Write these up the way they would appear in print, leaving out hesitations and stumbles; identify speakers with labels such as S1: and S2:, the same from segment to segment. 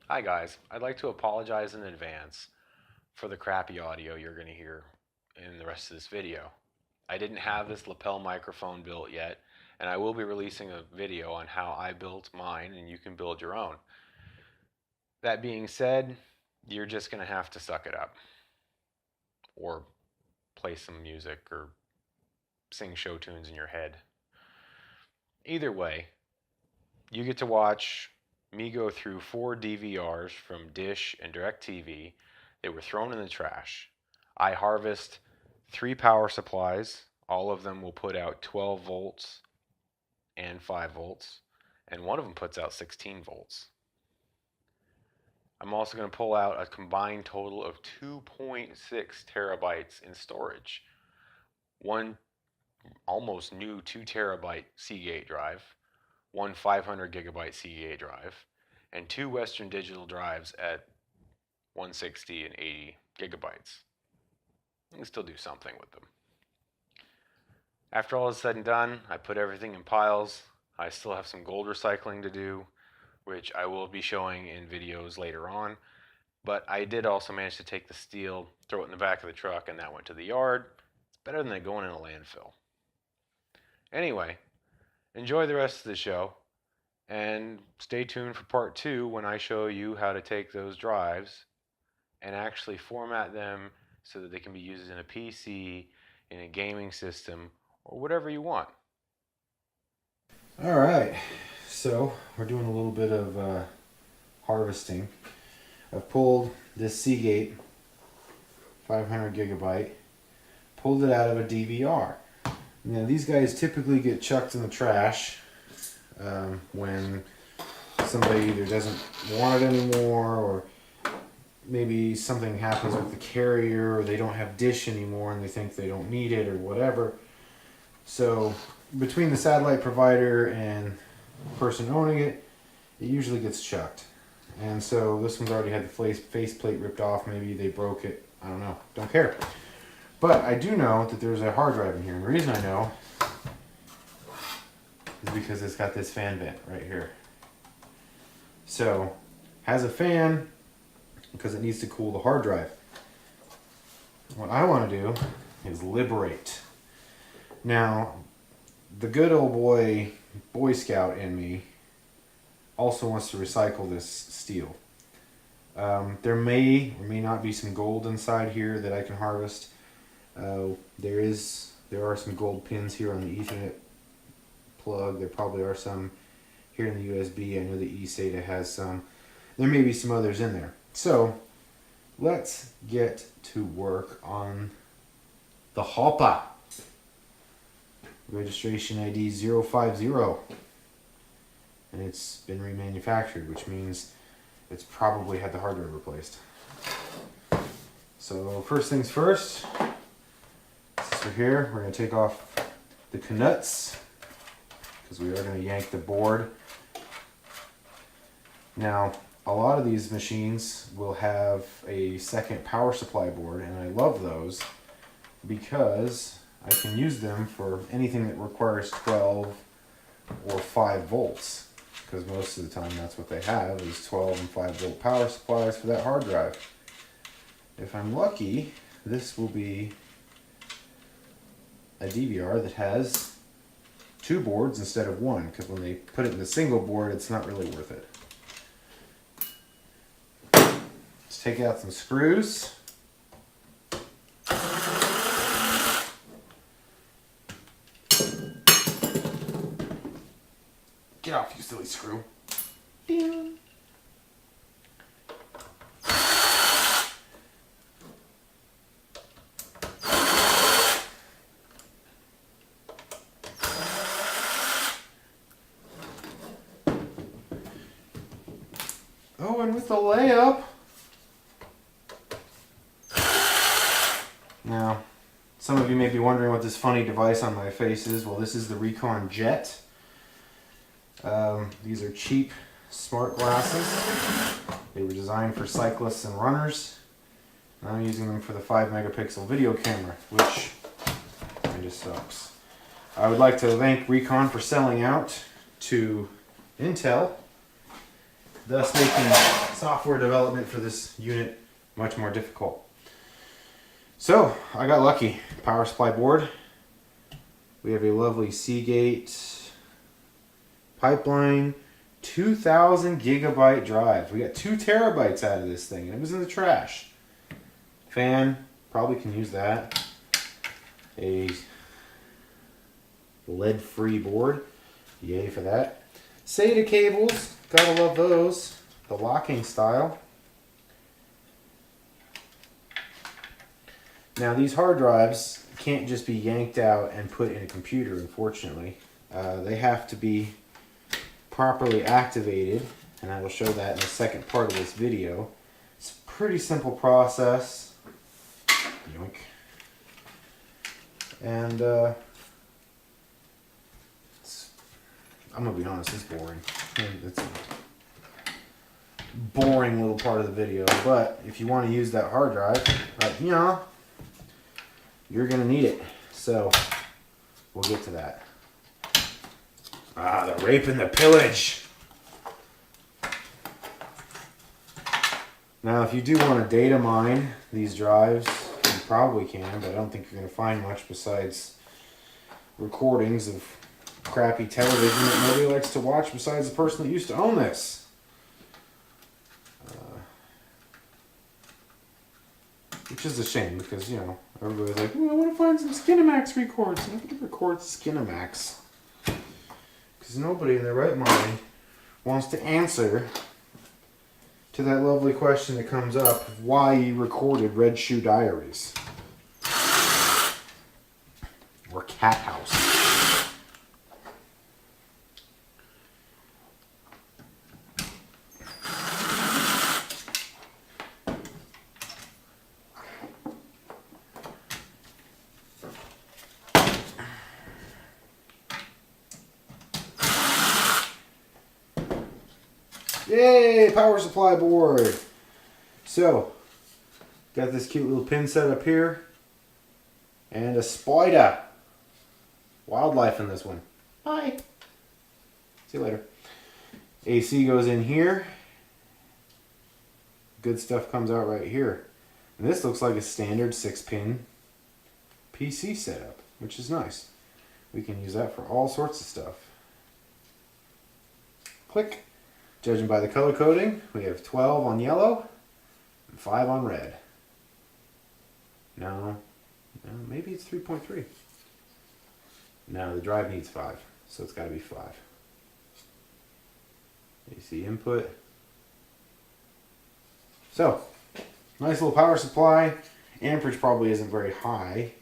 S1: Hi guys, I'd like to apologize in advance for the crappy audio you're going to hear in the rest of this video. I didn't have this lapel microphone built yet, and I will be releasing a video on how I built mine and you can build your own. That being said, you're just going to have to suck it up or play some music or sing show tunes in your head. Either way, you get to watch me go through 4 DVRs from Dish and DirecTV. They were thrown in the trash. I harvest 3 power supplies. All of them will put out 12 volts and 5 volts, and one of them puts out 16 volts. I'm also going to pull out a combined total of 2.6 terabytes in storage. One almost new 2 terabyte Seagate drive, one 500 gigabyte CEA drive, and 2 Western Digital drives at 160 and 80 gigabytes. You can still do something with them. After all is said and done, I put everything in piles. I still have some gold recycling to do, which I will be showing in videos later on. But I did also manage to take the steel, throw it in the back of the truck, and that went to the yard. It's better than it going in a landfill. Anyway, enjoy the rest of the show, and stay tuned for part 2 when I show you how to take those drives and actually format them so that they can be used in a PC, in a gaming system, or whatever you want.
S2: All right, so we're doing a little bit of harvesting. I've pulled this Seagate 500 gigabyte, pulled it out of a DVR. Now these guys typically get chucked in the trash when somebody either doesn't want it anymore, or maybe something happens with the carrier, or they don't have Dish anymore and they think they don't need it or whatever. So between the satellite provider and the person owning it, it usually gets chucked. And so this one's already had the faceplate ripped off. Maybe they broke it. I don't know. Don't care. But I do know that there's a hard drive in here. And the reason I know is because it's got this fan vent right here. So, has a fan because it needs to cool the hard drive. What I want to do is liberate. Now, the good old Boy Scout in me also wants to recycle this steel. There may or may not be some gold inside here that I can harvest. There are some gold pins here on the Ethernet plug. There probably are some here in the USB. I know the eSATA has some. There may be some others in there. So let's get to work on the hopper. Registration ID 050. And it's been remanufactured, which means it's probably had the hard drive replaced. So first things first, so here we're going to take off the knuts because we are going to yank the board. Now, a lot of these machines will have a second power supply board, and I love those because I can use them for anything that requires 12 or 5 volts. Because most of the time that's what they have is 12 and 5 volt power supplies for that hard drive. If I'm lucky, this will be a DVR that has 2 boards instead of 1, because when they put it in the single board, it's not really worth it. Let's take out some screws. Get off, you silly screw. Ding. Oh, and with the layup. Now, some of you may be wondering what this funny device on my face is. Well, this is the Recon Jet. These are cheap smart glasses. They were designed for cyclists and runners. I'm using them for the 5 megapixel video camera, which kind of sucks. I would like to thank Recon for selling out to Intel. thus making software development for this unit much more difficult. So I got lucky. Power supply board. We have a lovely Seagate pipeline 2000 gigabyte drive. We got 2 terabytes out of this thing, and it was in the trash. Fan, probably can use that. A lead-free board, yay for that. SATA cables, gotta love those. The locking style. Now these hard drives can't just be yanked out and put in a computer, unfortunately. They have to be properly activated, and I will show that in the second part of this video. It's a pretty simple process. Yoink. And I'm gonna be honest, it's boring. It's a boring little part of the video, but if you want to use that hard drive, you're gonna need it. So we'll get to that. The rape and the pillage. Now, if you do want to data mine these drives, you probably can, but I don't think you're going to find much besides recordings of crappy television that nobody likes to watch besides the person that used to own this. Which is a shame because, everybody's like, well, I want to find some Skinamax records. Nobody records Skinamax. Because nobody in their right mind wants to answer to that lovely question that comes up of why you recorded Red Shoe Diaries. Or Cat House. Yay! Power supply board! So, got this cute little pin set up here. And a spider. Wildlife in this one. Bye! See you later. AC goes in here. Good stuff comes out right here. And this looks like a standard 6-pin PC setup, which is nice. We can use that for all sorts of stuff. Click. Judging by the color coding, we have 12 on yellow and 5 on red. No, maybe it's 3.3. No, the drive needs 5, so it's got to be 5. AC input. So, nice little power supply. Amperage probably isn't very high,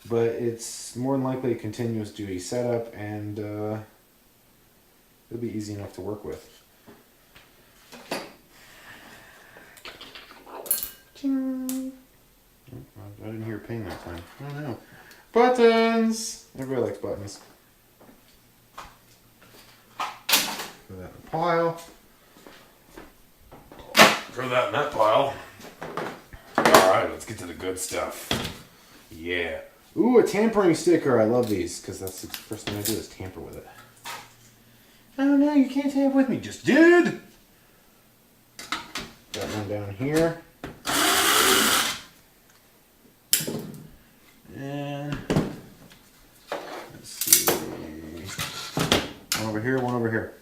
S2: but it's more than likely a continuous duty setup, and it'll be easy enough to work with. I didn't hear a ping that time. I don't know. Buttons! Everybody likes buttons. Throw that in a pile. Throw that in that pile. Alright, let's get to the good stuff. Yeah. Ooh, a tampering sticker. I love these because that's the first thing I do is tamper with it. Oh no, you can't tamper with me. Just did! Got one down here. And let's see, one over here, one over here.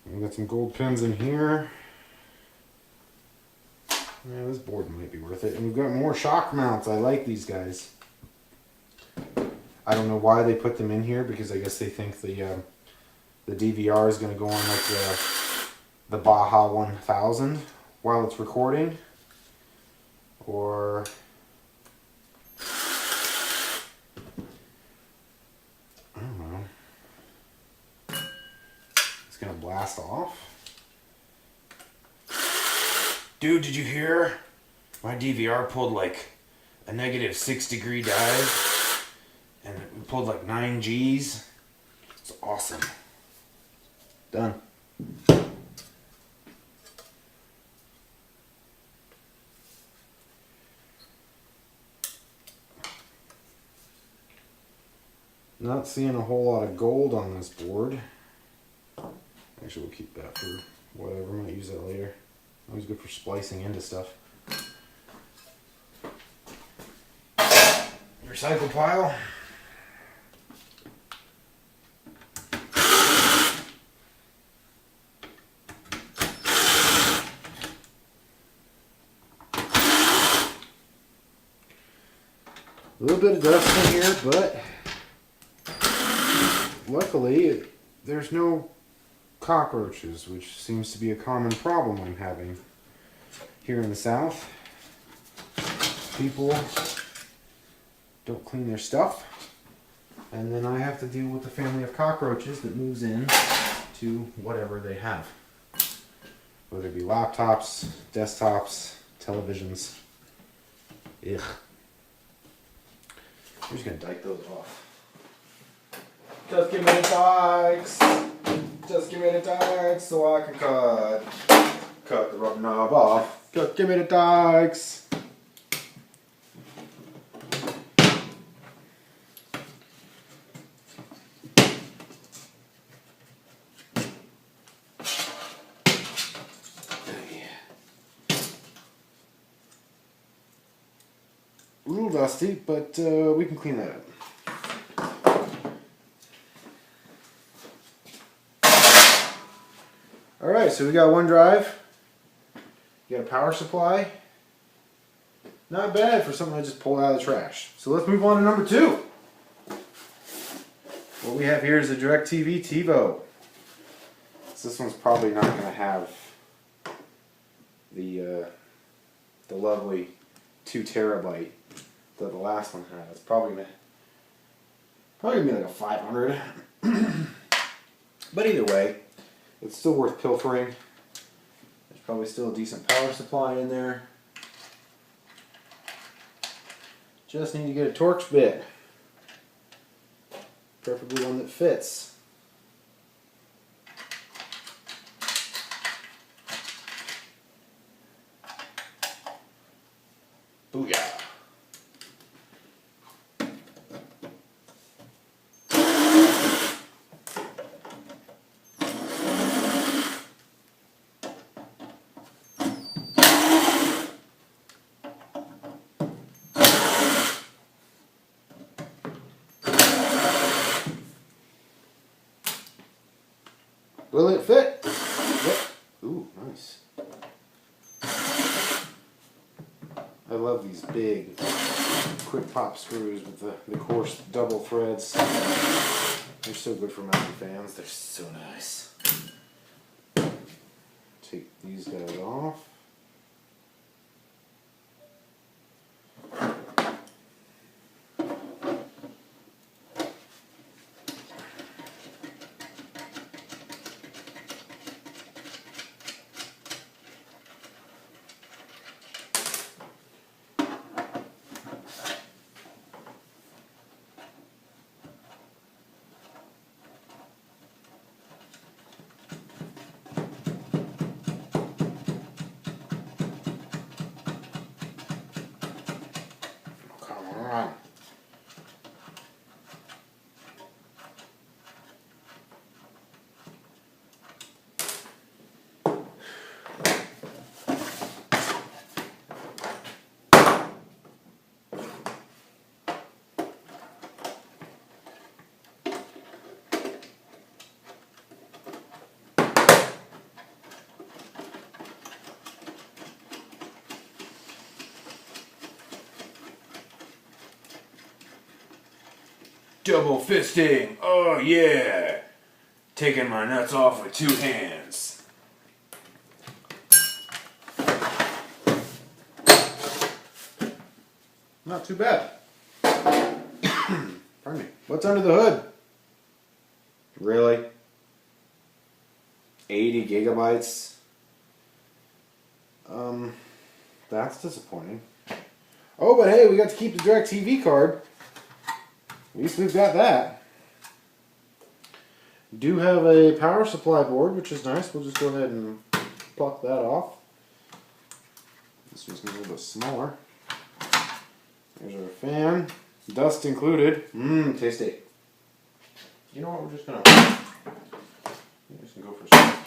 S2: We got some gold pins in here. Yeah, this board might be worth it. And we've got more shock mounts. I like these guys. I don't know why they put them in here, because I guess they think the DVR is going to go on like the Baja 1000 while it's recording, or I don't know. It's going to blast off. Dude, did you hear? My DVR pulled like a negative 6-degree dive. And we pulled like 9 Gs. It's awesome. Done. Not seeing a whole lot of gold on this board. Actually, we'll keep that for whatever. Might use that later. Always good for splicing into stuff. Recycle pile. A little bit of dust in here, but luckily there's no cockroaches, which seems to be a common problem I'm having here in the South. People don't clean their stuff, and then I have to deal with the family of cockroaches that moves in to whatever they have. Whether it be laptops, desktops, televisions. Ugh. I'm just gonna dike those off. Just give me the dikes. Just give me the dikes so I can cut the rubber knob off. Just give me the dikes. A little dusty, but we can clean that up. Alright, so we got one drive. You got a power supply. Not bad for something I just pulled out of the trash. So let's move on to number 2. What we have here is a DirecTv TiVo. So this one's probably not going to have the lovely 2 terabyte that the last one had. It's probably gonna be like a 500. But either way, it's still worth pilfering. There's probably still a decent power supply in there. Just need to get a Torx bit. Preferably one that fits. Booyah. Will it fit? Yep. Ooh, nice. I love these big, quick pop screws with the coarse double threads. They're so good for mountain fans. They're so nice. Take these guys off. Double fisting, oh yeah! Taking my nuts off with 2 hands. Not too bad. Pardon me. What's under the hood? Really? 80 gigabytes? That's disappointing. Oh, but hey, we got to keep the DirecTV card. At least we've got that. Do have a power supply board, which is nice. We'll just go ahead and pluck that off. This one's a little bit smaller. There's our fan. Dust included. Tasty. You know what? We're just gonna go for some.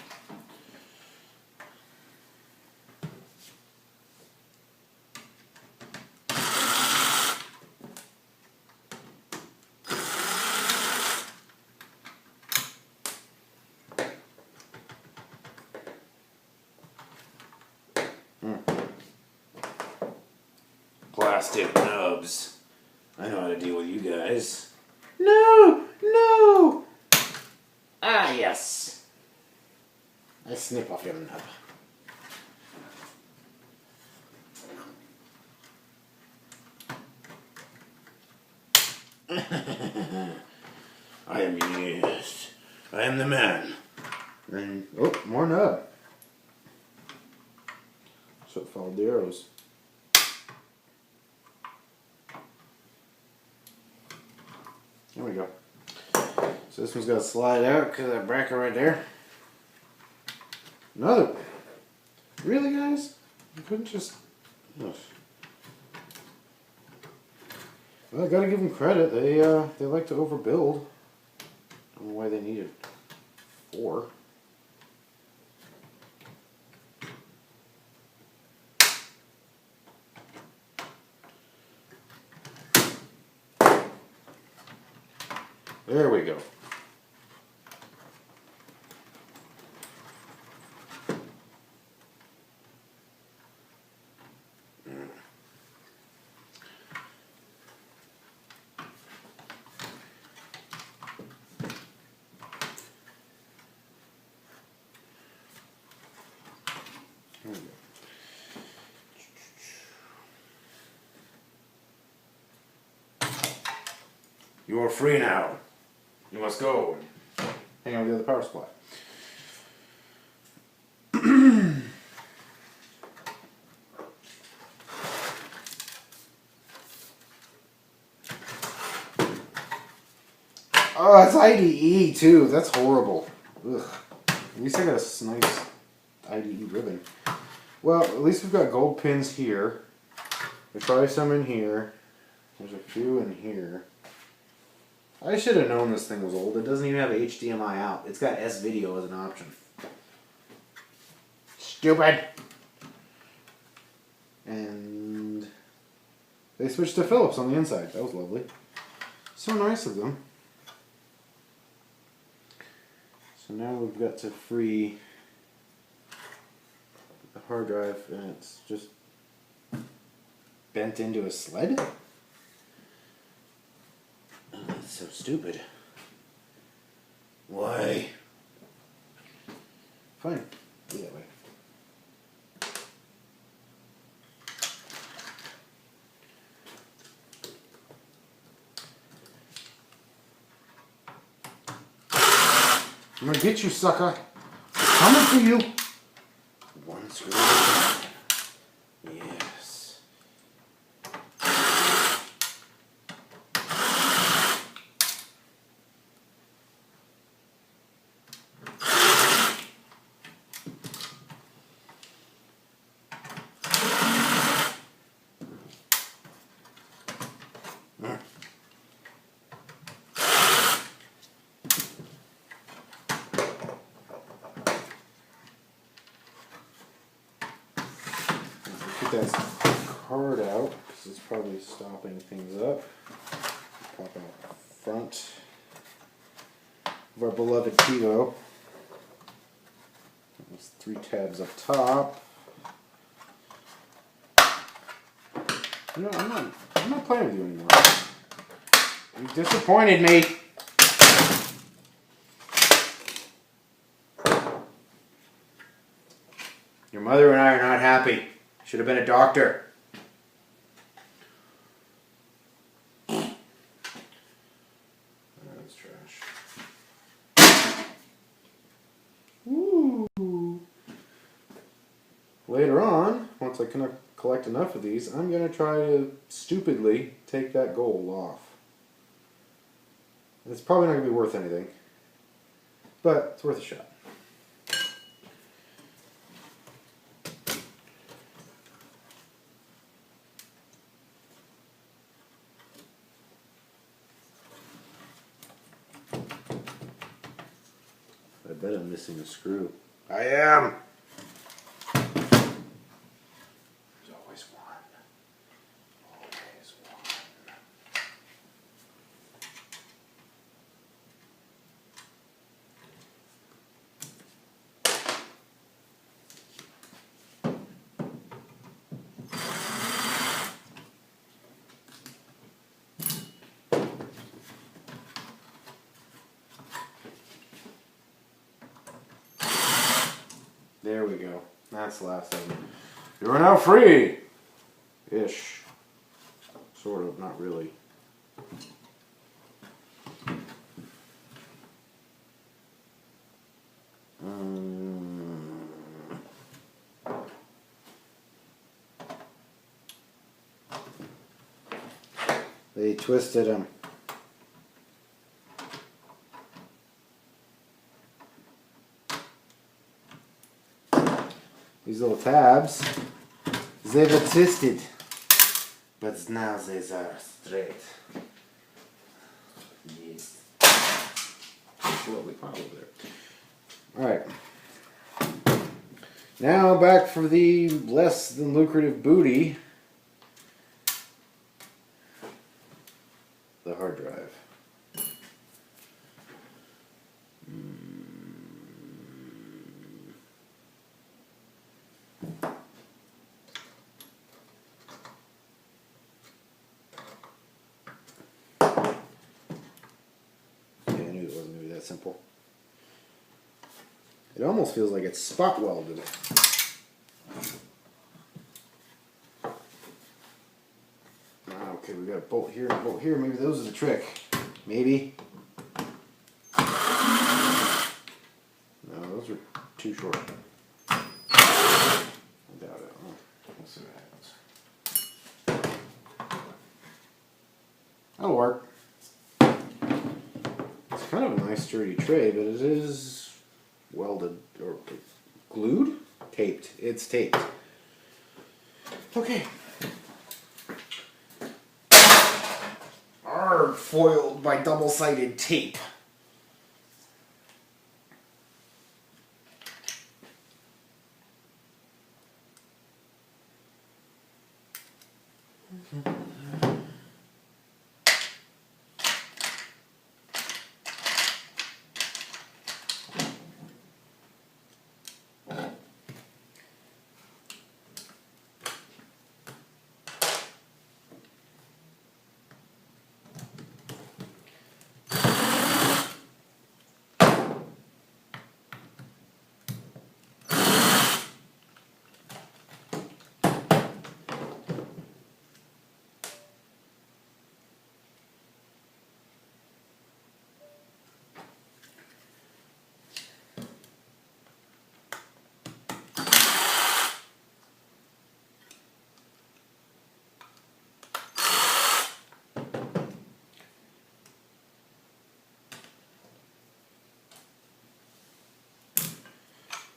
S2: Plastic nubs. I know how to deal with you guys. No! No! Ah, yes. I snip off your nub. I am yes. I am the man. And oh, more nub. So it followed the arrows. There we go. So this one's got to slide out because of that bracket right there. Another one. Really, guys? You couldn't just... Ugh. Well, I gotta give them credit. They like to overbuild. I don't know why they needed 4. There we go. There we go. You are free now. You must go. Hang on to the other power supply. Oh, it's IDE too. That's horrible. Ugh. At least I got a nice IDE ribbon. Well, at least we've got gold pins here. There's probably some in here. There's a few in here. I should have known this thing was old. It doesn't even have HDMI out. It's got S-Video as an option. Stupid! And they switched to Philips on the inside. That was lovely. So nice of them. So now we've got to free the hard drive, and it's just bent into a sled? Oh, that's so stupid. Why? Fine. Do that way. I'm gonna get you, sucker. I'm coming for you. One screw at a time. Yes. Get that card out because it's probably stopping things up. Pop out front of our beloved Kilo. There's 3 tabs up top. You know, I'm not playing with you anymore. You disappointed me. Your mother and I are not happy. Should have been a doctor. That's trash. Ooh. Later on, once I collect enough of these, I'm going to try to stupidly take that gold off. It's probably not going to be worth anything, but it's worth a shot. bet I'm missing a screw. I am! There's always one. Always one. There we go. That's the last of them. You are now free! Ish. Sort of, not really. They twisted them. These little tabs, they were twisted, but now they are straight. Yes. Slowly pile over there. Alright. Now back for the less than lucrative booty. The hard drive. Simple. It almost feels like it's spot welded. Okay, we got a bolt here and a bolt here. Maybe those are the trick. Maybe. No, those are too short. I doubt it. We'll see what happens. That'll work. Kind of a nice sturdy tray, but it is welded or glued? Taped. It's taped. Okay. Are foiled by double-sided tape.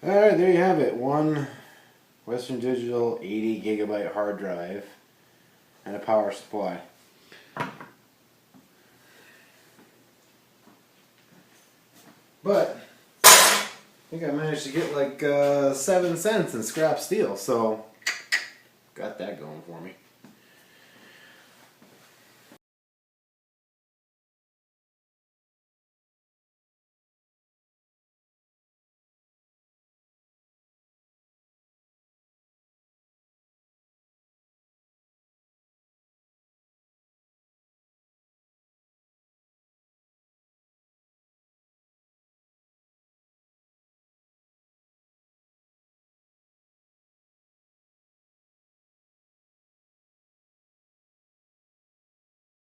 S2: Alright, there you have it. One Western Digital 80 gigabyte hard drive and a power supply. But I think I managed to get like 7 cents in scrap steel, so got that going for me.